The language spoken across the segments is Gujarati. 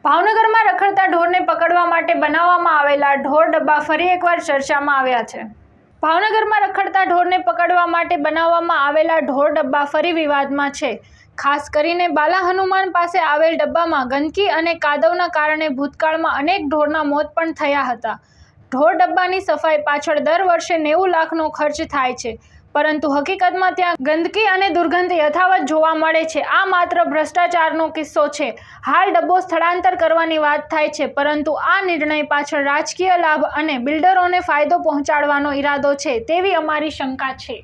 ભાવનગરમાં રખડતા ઢોરને પકડવા માટે બનાવવામાં આવેલા ઢોર ડબ્બા ફરી એકવાર ચર્ચામાં આવ્યા છે. ભાવનગરમાં રખડતા ઢોરને પકડવા માટે બનાવવામાં આવેલા ઢોર ડબ્બા ફરી વિવાદમાં છે. ખાસ કરીને બાલા હનુમાન પાસે આવેલ ડબ્બામાં ગંદકી અને કાદવના કારણે ભૂતકાળમાં અનેક ઢોરના મોત પણ થયા હતા. ઢોર ડબ્બાની સફાઈ પાછળ દર વર્ષે 90 લાખનો ખર્ચ થાય છે, પરંતુ હકીકતમાં ત્યાં ગંદકી અને દુર્ગંધ યથાવત જોવા મળે છે. આ માત્ર ભ્રષ્ટાચારનો કિસ્સો છે. હાલ ડબ્બો સ્થળાંતર કરવાની વાત થાય છે, પરંતુ આ નિર્ણય પાછળ રાજકીય લાભ અને બિલ્ડરોને ફાયદો પહોંચાડવાનો ઈરાદો છે તેવી અમારી શંકા છે.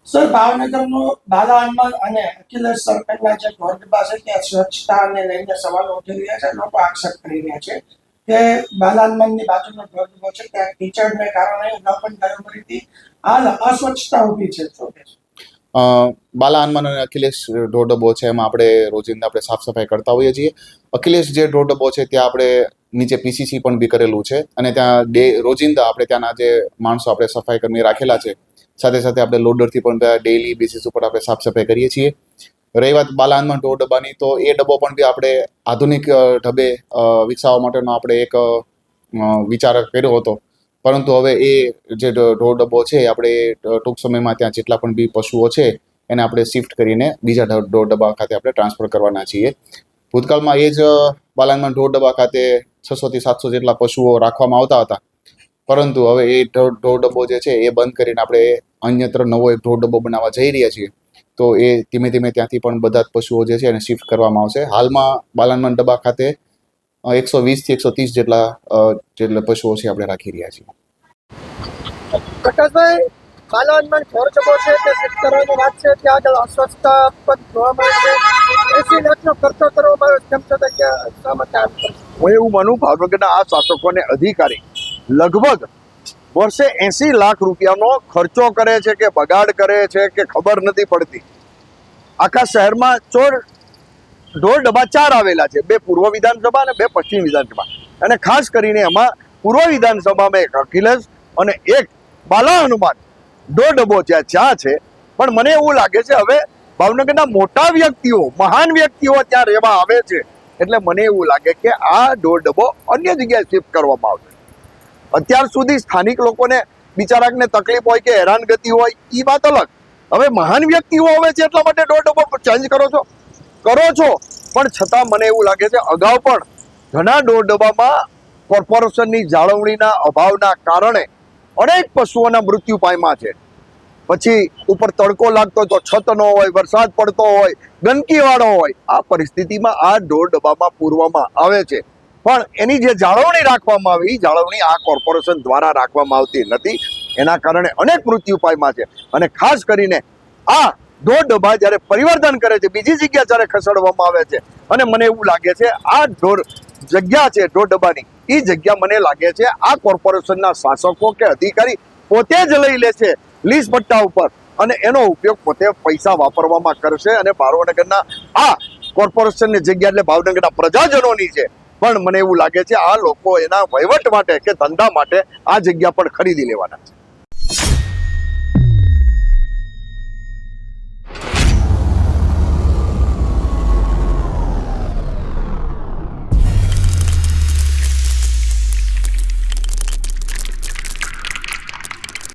સર, ભાવનગરનો બાલા હનુમાન અને અખિલેશ સર્કલના જે ઢોર ડબ્બા છે ત્યાં સ્વચ્છતાને લઈને સવાલો ઉઠી રહ્યા છે. લોકો આક્ષેપ કરી રહ્યા છે કે બાલા હનુમાનની બાજુનો ઢોર ડબ્બો છે ત્યાં કીચડને કારણે ન પણ ગરમી હતી, હાલ અસ્વચ્છતા ઊભી છે. બાલા હનુમાન અને અખિલેશ ઢોર ડબ્બો છે એમાં આપણે રોજિંદા આપણે સાફ સફાઈ કરતા હોઈએ છીએ. અખિલેશ જે ઢોર ડબ્બો છે ત્યાં આપણે નીચે પીસીસી પણ બી કરેલું છે અને ત્યાં રોજિંદા આપણે ત્યાંના જે માણસો આપણે સફાઈ કર્મી રાખેલા છે, સાથે સાથે આપણે લોડરથી પણ ડેઇલી બેસિસ ઉપર આપણે સાફ સફાઈ કરીએ છીએ. રહી વાત બાલા હનુમાન ઢોર ડબ્બાની, તો એ ડબ્બો પણ બી આપણે આધુનિક ઢબે વિકસાવવા માટેનો આપણે એક વિચાર કર્યો હતો, પરંતુ હવે એ જે ઢોર ડબ્બો છે આપણે ટૂંક સમયમાં ત્યાં જેટલા પણ બી પશુઓ છે એને આપણે શિફ્ટ કરીને બીજા ઢોર ડબ્બા ખાતે આપણે ટ્રાન્સફર કરવાના છીએ. ભૂતકાળમાં એ જ બાલા હનુમાન ઢોર ડબ્બા ખાતે 600 થી 700 જેટલા પશુઓ રાખવામાં આવતા હતા, પરંતુ હવે એ ઢોર ડબ્બો જે છે એ બંધ કરીને આપણે અન્યત્ર નવો એક ઢોર ડબ્બો બનાવવા જઈ રહ્યા છીએ. તો એ ધીમે ધીમે ત્યાંથી પણ બધા જ પશુઓ જે છે એને શિફ્ટ કરવામાં આવશે. હાલમાં બાલા હનુમાન ડબ્બા ખાતે 120 થી 130 જેટલા પશુઓ છે આપણે રાખી રહ્યા છીએ. પ્રકાશભાઈ, બાલાનંદ ઢોર ડબ્બો છે તે શિફ્ટ કરવાની વાત છે, ત્યાં આગળ અસ્વસ્થતા પણ જોવા મળે છે. 80 લાખનો ખર્ચો કરવામાં આવ્યો તેમ છતાં કે શા માટે આમ કરશે? હું એવું માનું ભાવનગરના આ શાસકોને અધિકારી લગભગ વર્ષે 80 લાખ રૂપિયાનો ખર્ચો કરે છે કે બગાડ કરે છે કે ખબર નથી પડતી. આખા શહેરમાં ઢોર ડબ્બા 4 આવેલા છે, 2 પૂર્વ વિધાનસભા અને 2 પશ્ચિમ વિધાનસભા, અને ખાસ કરીને એમાં પૂર્વ વિધાનસભામાં એક અખિલેશ અને એક બાલા હનુમાન ઢોર ડબ્બો ત્યાં છે. પણ મને એવું લાગે છે હવે ભાવનગરના મોટા વ્યક્તિઓ, મહાન વ્યક્તિઓ ત્યાં રહેવા આવે છે, એટલે મને એવું લાગે કે આ ઢોર ડબ્બો અન્ય જગ્યાએ શિફ્ટ કરવામાં આવશે. અત્યાર સુધી સ્થાનિક લોકોને બિચારાને તકલીફ હોય કે હેરાનગતિ હોય એ વાત અલગ. હવે મહાન વ્યક્તિઓ આવે છે એટલા માટે ઢોર ડબ્બો ચેન્જ કરો છો, પણ છતાં મને એવું લાગે છે અગાઉ પણ ઘણા ઢોર ડબ્બામાં કોર્પોરેશનની જાળવણીના અભાવના કારણે અનેક પશુઓના મૃત્યુ પામ્યા છે. પછી ઉપર તડકો લાગતો તો છત ન હોય, વરસાદ પડતો હોય, ગંદકીવાળો હોય, આ પરિસ્થિતિમાં આ ઢોર ડબ્બામાં પૂરવામાં આવે છે. પણ એની જે જાળવણી રાખવામાં આવે એ જાળવણી આ કોર્પોરેશન દ્વારા રાખવામાં આવતી નથી. એના કારણે અનેક મૃત્યુ પામ્યા છે. અને ખાસ કરીને આ ઢોર ડબ્બા જ્યારે પરિવર્તન કરે છે, બીજી જગ્યા જ્યારે ખસેડવામાં આવે છે, અને મને એવું લાગે છે આ જગ્યા છે ઢોર ડબ્બાની, એ જગ્યા મને લાગે છે આ કોર્પોરેશનના શાસકો કે અધિકારી પોતે જ લઈ લે છે લીઝ પટ્ટા ઉપર, અને એનો ઉપયોગ પોતે પૈસા વાપરવામાં કરશે. અને ભાવનગરના આ કોર્પોરેશનની જગ્યા એટલે ભાવનગરના પ્રજાજનોની છે, પણ મને એવું લાગે છે આ લોકો એના વહીવટ માટે કે ધંધા માટે આ જગ્યા પણ ખરીદી લેવાના છે.